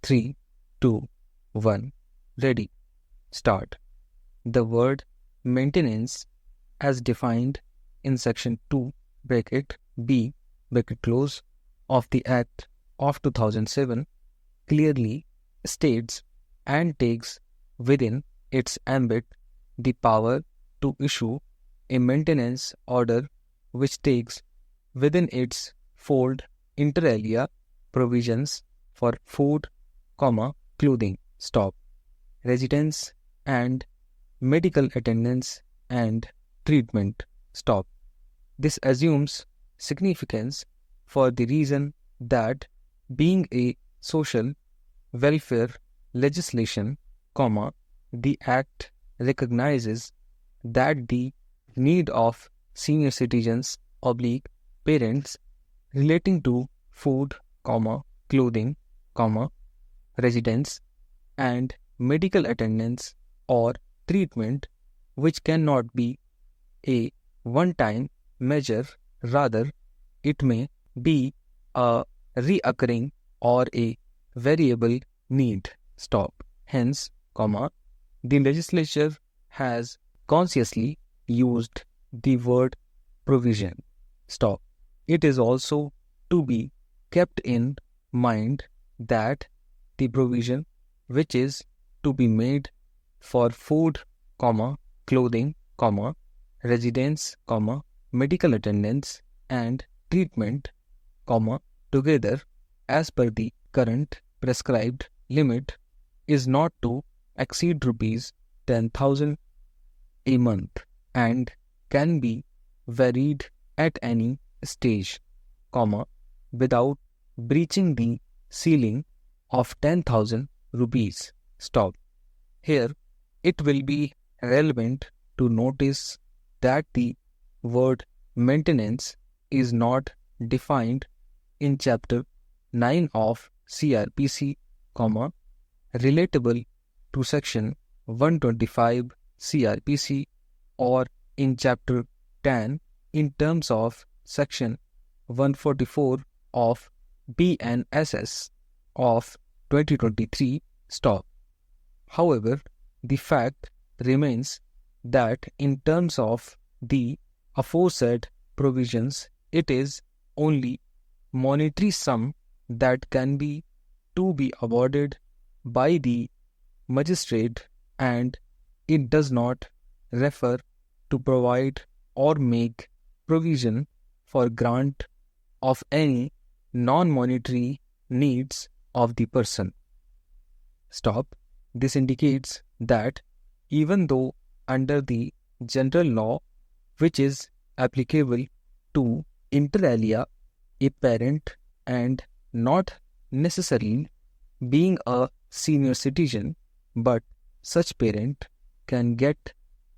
3, 2, 1. Ready. Start. The word maintenance as defined in section 2 bracket B bracket close of the Act of 2007 clearly states and takes within its ambit the power to issue a maintenance order which takes within its fold inter alia provisions for food, clothing, residence and medical attendance and treatment, This assumes significance for the reason that being a social welfare legislation, the Act recognizes that the need of senior citizens / parents relating to food, clothing, residence and medical attendance or treatment, which cannot be a one-time measure, rather it may be a reoccurring or a variable need. Hence, the legislature has consciously used the word provision. It is also to be kept in mind that the provision which is to be made for food, clothing, residence, medical attendance and treatment, together as per the current prescribed limit is not to exceed rupees 10,000 a month and can be varied at any stage, without breaching the ceiling of 10,000 rupees. Here, it will be relevant to notice that the word maintenance is not defined in Chapter 9 of CRPC, relatable to Section 125 CRPC or in Chapter 10 in terms of Section 144 of BNSS of 2023. However, the fact remains that in terms of the aforesaid provisions, it is only monetary sum that can be to be awarded by the magistrate, and it does not refer to provide or make provision for grant of any non-monetary needs of the person. This indicates that even though under the general law which is applicable to inter alia, a parent and not necessarily being a senior citizen, but such parent can get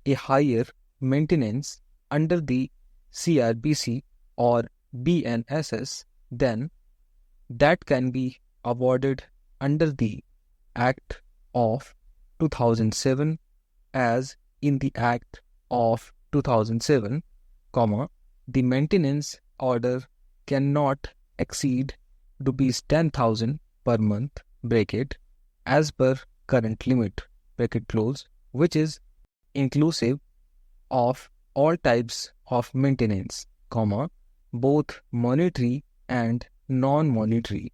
a higher maintenance under the CRPC or BNSS than that can be awarded under the Act of 2007 as in the Act of 2007, the maintenance order cannot exceed rupees 10,000 per month, as per current limit, close, which is inclusive of all types of maintenance, both monetary and non-monetary.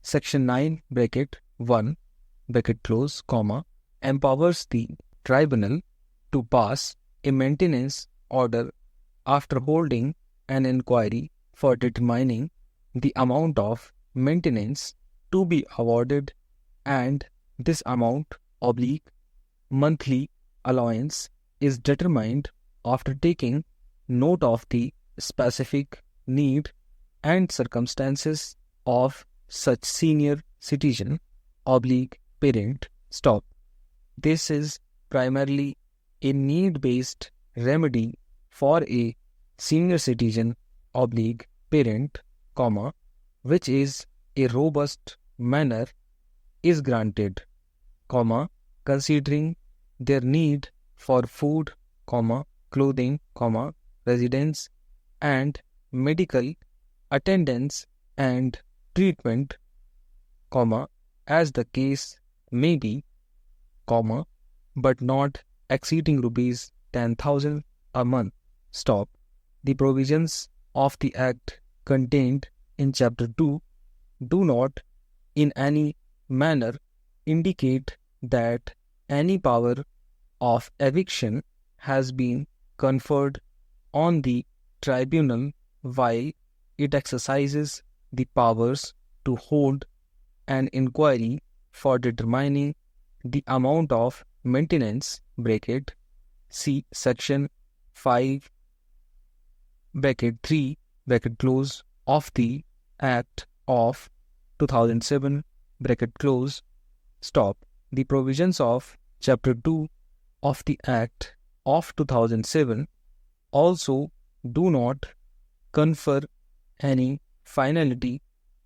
Section 9 1 close, empowers the tribunal to pass a maintenance order after holding an inquiry for determining the amount of maintenance to be awarded, and this amount monthly allowance is determined after taking note of the specific need and circumstances of such senior citizen parent. This is primarily a need-based remedy for a senior citizen parent, which is a robust manner is granted, considering their need for food, clothing, residence and medical attendance and treatment, as the case may be, but not exceeding rupees 10,000 a month. Stop. The provisions of the Act contained in Chapter 2 do not in any manner indicate that any power of eviction has been conferred on the tribunal while it exercises the powers to hold an inquiry for determining the amount of maintenance (see section 5 (3) of the Act of 2007 Stop. The provisions of Chapter 2 of the Act of 2007 also do not confer any finality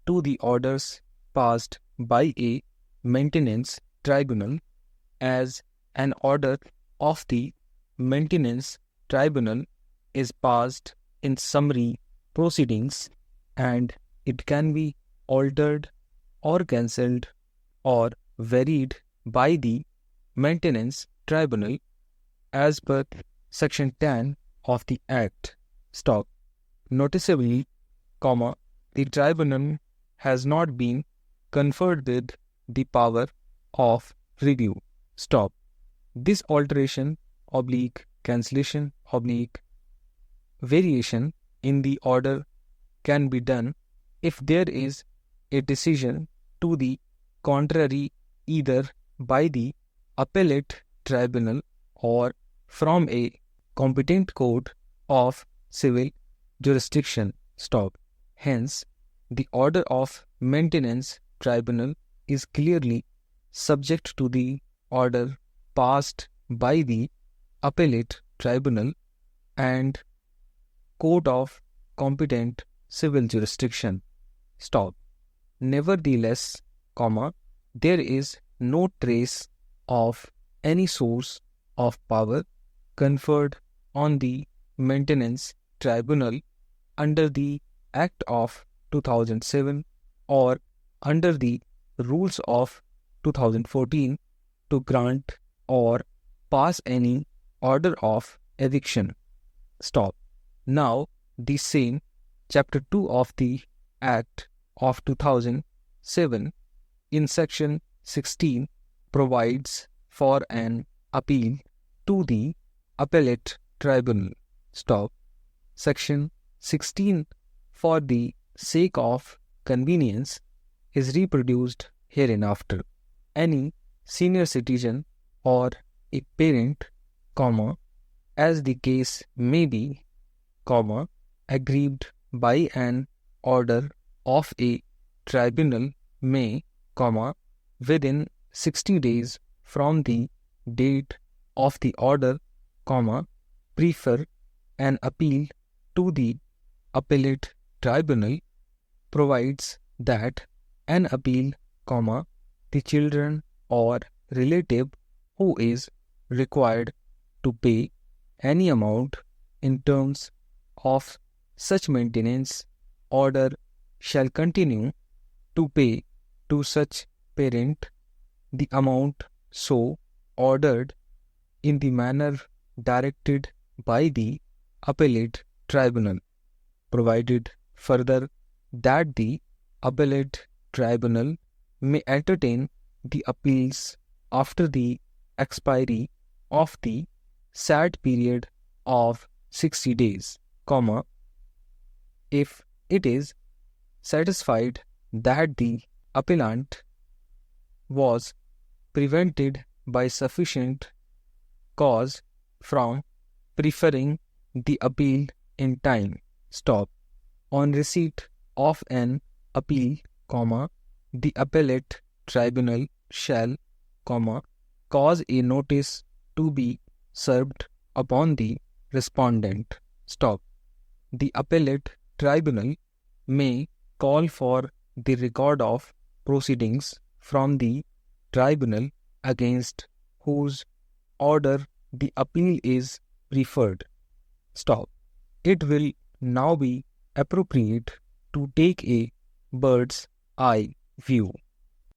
to the orders passed by a maintenance tribunal, as an order of the maintenance tribunal is passed in summary proceedings and it can be altered or cancelled or varied by the maintenance tribunal as per section 10 of the Act. Stop. Noticeably, the tribunal has not been conferred with the power of review. Stop. This alteration cancellation variation in the order can be done if there is a decision to the contrary either by the appellate tribunal or from a competent court of civil jurisdiction. Stop. Hence, the order of maintenance tribunal is clearly subject to the order passed by the appellate tribunal and court of competent civil jurisdiction. Stop. Nevertheless, there is no trace of any source of power conferred on the maintenance tribunal under the Act of 2007 or under the rules of 2014 to grant or pass any order of eviction. Stop. Now, the same Chapter 2 of the Act of 2007 in Section 16 provides for an appeal to the appellate tribunal. Stop. Section 16, for the sake of convenience, is reproduced hereinafter. Any senior citizen or a parent, as the case may be, aggrieved by an order of a tribunal may, within 60 days from the date of the order, prefer an appeal to the appellate tribunal, provides that an appeal, the children or relative who is required to pay any amount in terms of such maintenance order shall continue to pay to such parent the amount so ordered in the manner directed by the appellate tribunal, provided further that the appellate tribunal may entertain the appeals after the expiry of the said period of 60 days, if it is satisfied that the appellant was prevented by sufficient cause from preferring the appeal in time. Stop. On receipt of an appeal, the appellate tribunal shall, cause a notice to be served upon the respondent. Stop. The appellate tribunal may call for the record of proceedings from the tribunal against whose order the appeal is preferred. Stop. It will now be appropriate to take a bird's eye view